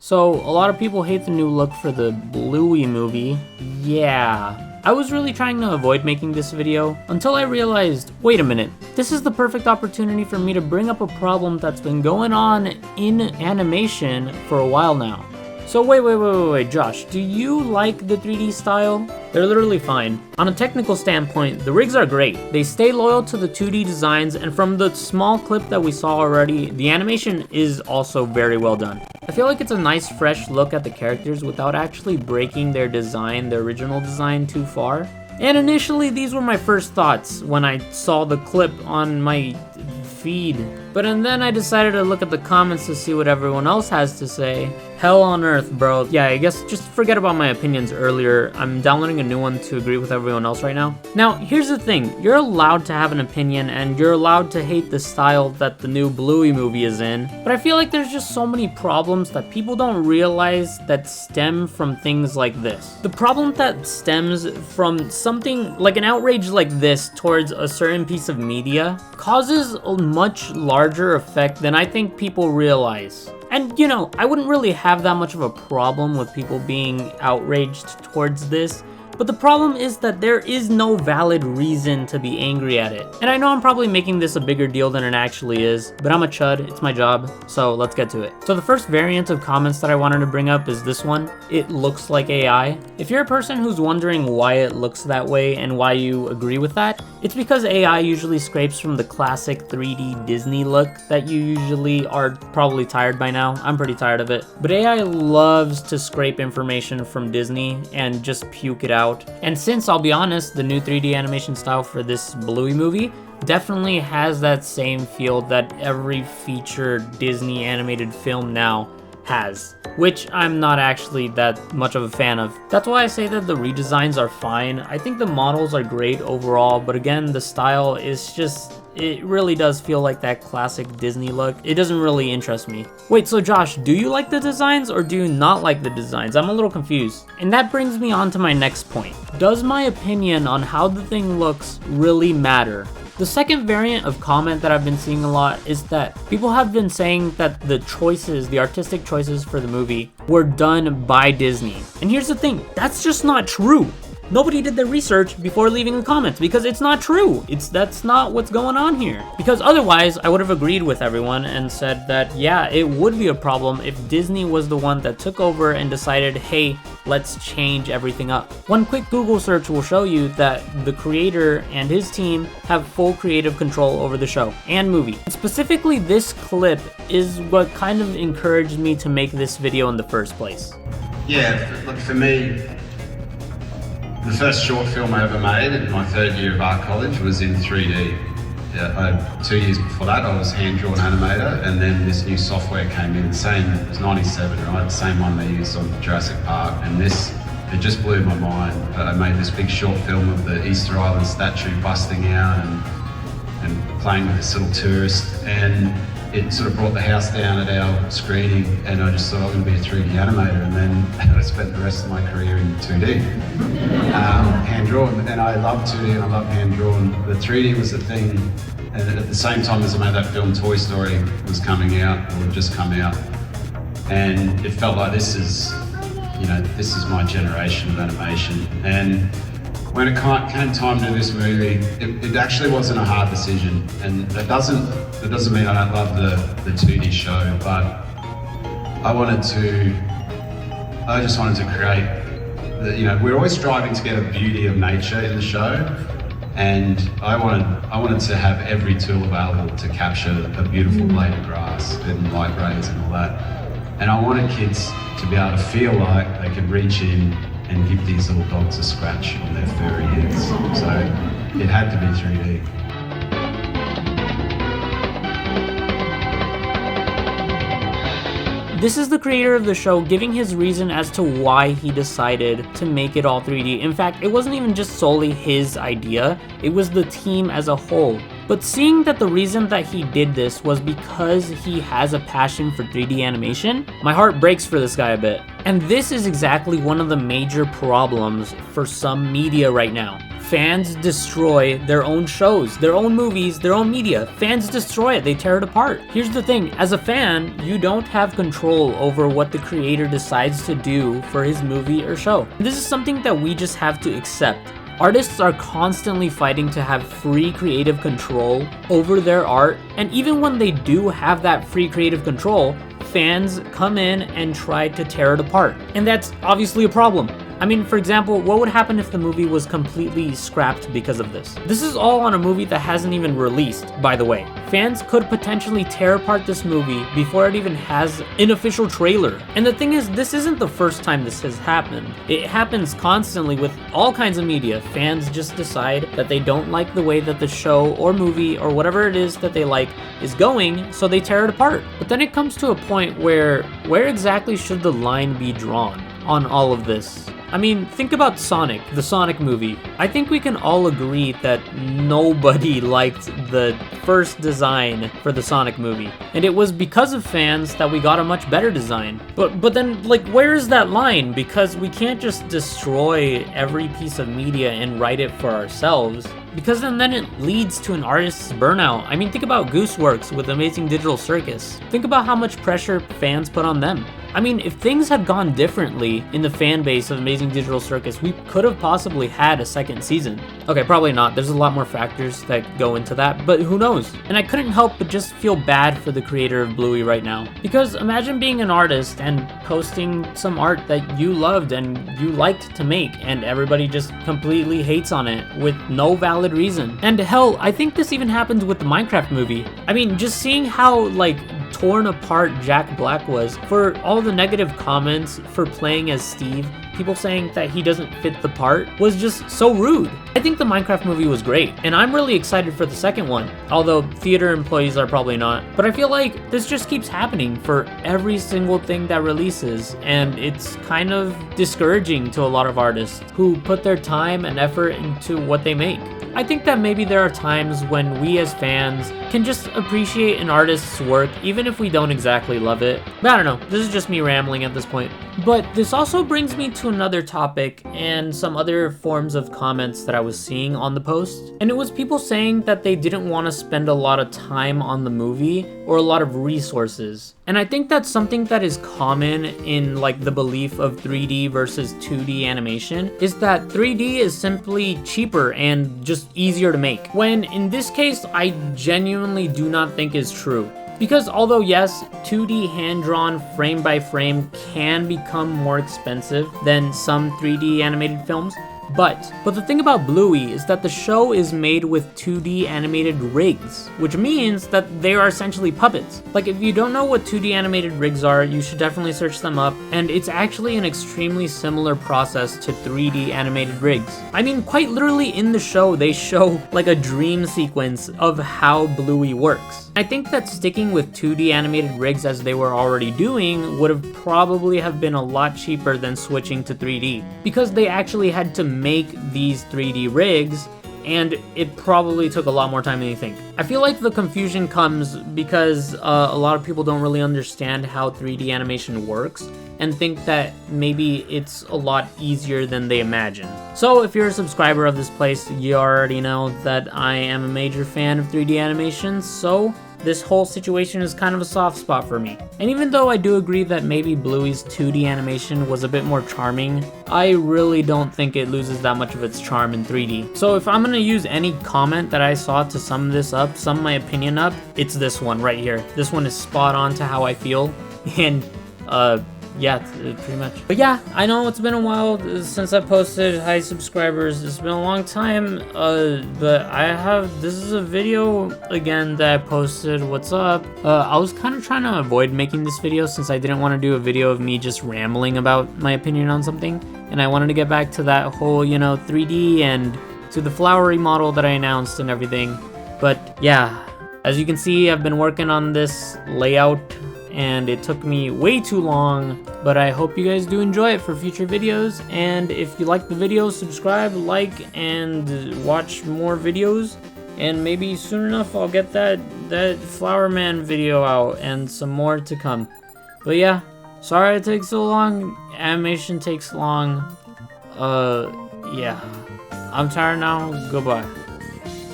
So, a lot of people hate the new look for the Bluey movie. Yeah. I was really trying to avoid making this video until I realized, wait a minute, this is the perfect opportunity for me to bring up a problem that's been going on in animation for a while now. So wait, Josh, do you like the 3D style? They're literally fine. On a technical standpoint, the rigs are great. They stay loyal to the 2D designs, and from the small clip that we saw already, the animation is also very well done. I feel like it's a nice fresh look at the characters without actually breaking their original design too far. And initially, these were my first thoughts when I saw the clip on my feed. And then I decided to look at the comments to see what everyone else has to say. Hell on earth, bro. Yeah, I guess just forget about my opinions earlier. I'm downloading a new one to agree with everyone else right now. Now, here's the thing. You're allowed to have an opinion and you're allowed to hate the style that the new Bluey movie is in. But I feel like there's just so many problems that people don't realize that stem from things like this. The problem that stems from something like an outrage like this towards a certain piece of media causes a much larger effect than I think people realize. And you know, I wouldn't really have that much of a problem with people being outraged towards this, but the problem is that there is no valid reason to be angry at it. And I know I'm probably making this a bigger deal than it actually is, but I'm a chud, it's my job, so let's get to it. So the first variant of comments that I wanted to bring up is this one. It looks like AI. If you're a person who's wondering why it looks that way and why you agree with that, it's because AI usually scrapes from the classic 3D Disney look that you usually are probably tired by now. I'm pretty tired of it. But AI loves to scrape information from Disney and just puke it out. And since, I'll be honest, the new 3D animation style for this Bluey movie definitely has that same feel that every feature Disney animated film now has, which I'm not actually that much of a fan of. That's why I say that the redesigns are fine. I think the models are great overall, but again, the style is just, it really does feel like that classic Disney look. It doesn't really interest me. Wait, so Josh, do you like the designs or do you not like the designs? I'm a little confused. And that brings me on to my next point. Does my opinion on how the thing looks really matter? The second variant of comment that I've been seeing a lot is that people have been saying that the artistic choices for the movie were done by Disney. And here's the thing, that's just not true. Nobody did their research before leaving the comments because it's not true. That's not what's going on here. Because otherwise, I would have agreed with everyone and said that, yeah, it would be a problem if Disney was the one that took over and decided, hey, let's change everything up. One quick Google search will show you that the creator and his team have full creative control over the show and movie. Specifically, this clip is what kind of encouraged me to make this video in the first place. Yeah, look, for me, the first short film I ever made in my third year of art college was in 3D. 2 years before that I was hand-drawn animator, and then this new software came in, it was 97, right? The same one they used on Jurassic Park, and it just blew my mind. I made this big short film of the Easter Island statue busting out and playing with this little tourist, and it sort of brought the house down at our screening, and I just thought I'm going to be a 3D animator, and then I spent the rest of my career in 2D, hand-drawn, and I love 2D and I love hand-drawn. The 3D was the thing, and at the same time as I made that film, Toy Story was coming out, or had just come out, and it felt like this is my generation of animation. And when it came time to do this movie, it actually wasn't a hard decision, and that doesn't mean I don't love the 2D show, but I just wanted to create, we're always striving to get a beauty of nature in the show, and I wanted to have every tool available to capture a beautiful blade of grass and light rays and all that, and I wanted kids to be able to feel like they could reach in and give these little dogs a scratch on their furry heads. So it had to be 3D. This is the creator of the show giving his reason as to why he decided to make it all 3D. In fact, it wasn't even just solely his idea, it was the team as a whole. But seeing that the reason that he did this was because he has a passion for 3D animation, my heart breaks for this guy a bit. And this is exactly one of the major problems for some media right now. Fans destroy their own shows, their own movies, their own media. Fans destroy it, they tear it apart. Here's the thing, as a fan, you don't have control over what the creator decides to do for his movie or show. This is something that we just have to accept. Artists are constantly fighting to have free creative control over their art, and even when they do have that free creative control, fans come in and try to tear it apart. And that's obviously a problem. I mean, for example, what would happen if the movie was completely scrapped because of this? This is all on a movie that hasn't even released, by the way. Fans could potentially tear apart this movie before it even has an official trailer. And the thing is, this isn't the first time this has happened. It happens constantly with all kinds of media. Fans just decide that they don't like the way that the show or movie or whatever it is that they like is going, so they tear it apart. But then it comes to a point where exactly should the line be drawn on all of this? I mean, think about Sonic, the Sonic movie. I think we can all agree that nobody liked the first design for the Sonic movie. And it was because of fans that we got a much better design. But then, like, where is that line? Because we can't just destroy every piece of media and write it for ourselves. Because then it leads to an artist's burnout. I mean, think about Gooseworks with Amazing Digital Circus. Think about how much pressure fans put on them. I mean, if things had gone differently in the fan base of Amazing Digital Circus, we could have possibly had a second season. Okay, probably not. There's a lot more factors that go into that, but who knows? And I couldn't help but just feel bad for the creator of Bluey right now. Because imagine being an artist and posting some art that you loved and you liked to make, and everybody just completely hates on it with no valid reason. And hell, I think this even happened with the Minecraft movie. I mean, just seeing how, like, torn apart Jack Black was for all the negative comments for playing as Steve, people saying that he doesn't fit the part, was just so rude. I think the Minecraft movie was great, and I'm really excited for the second one, although theater employees are probably not. But I feel like this just keeps happening for every single thing that releases, and it's kind of discouraging to a lot of artists who put their time and effort into what they make. I think that maybe there are times when we as fans can just appreciate an artist's work even if we don't exactly love it. But I don't know, this is just me rambling at this point. But this also brings me to another topic and some other forms of comments that I was seeing on the post. And it was people saying that they didn't want to spend a lot of time on the movie or a lot of resources. And I think that's something that is common in like the belief of 3D versus 2D animation, is that 3D is simply cheaper and just easier to make. When in this case, I genuinely do not think is true. Because although yes, 2D hand-drawn frame by frame can become more expensive than some 3D animated films, but the thing about Bluey is that the show is made with 2D animated rigs, which means that they are essentially puppets. Like, if you don't know what 2D animated rigs are, you should definitely search them up, and it's actually an extremely similar process to 3D animated rigs. I mean, quite literally in the show, they show like a dream sequence of how Bluey works. I think that sticking with 2D animated rigs as they were already doing would have probably have been a lot cheaper than switching to 3D, because they actually had to make these 3D rigs, and it probably took a lot more time than you think. I feel like the confusion comes because a lot of people don't really understand how 3D animation works and think that maybe it's a lot easier than they imagine. So if you're a subscriber of this place, you already know that I am a major fan of 3D animation, so this whole situation is kind of a soft spot for me. And even though I do agree that maybe Bluey's 2D animation was a bit more charming, I really don't think it loses that much of its charm in 3D. So if I'm gonna use any comment that I saw to sum this up, sum my opinion up, it's this one right here. This one is spot on to how I feel, and yeah, pretty much. But yeah, I know it's been a while since I posted. Hi subscribers, it's been a long time, but this is a video again that I posted. What's up? I was kind of trying to avoid making this video since I didn't want to do a video of me just rambling about my opinion on something, and I wanted to get back to that whole, 3D and to the flowery model that I announced and everything. But yeah, as you can see, I've been working on this layout and it took me way too long, but I hope you guys do enjoy it for future videos. And if you like the video, subscribe, like, and watch more videos, and maybe soon enough I'll get that Flower Man video out and some more to come. But yeah, sorry it takes so long, animation takes long, yeah. I'm tired now. Goodbye.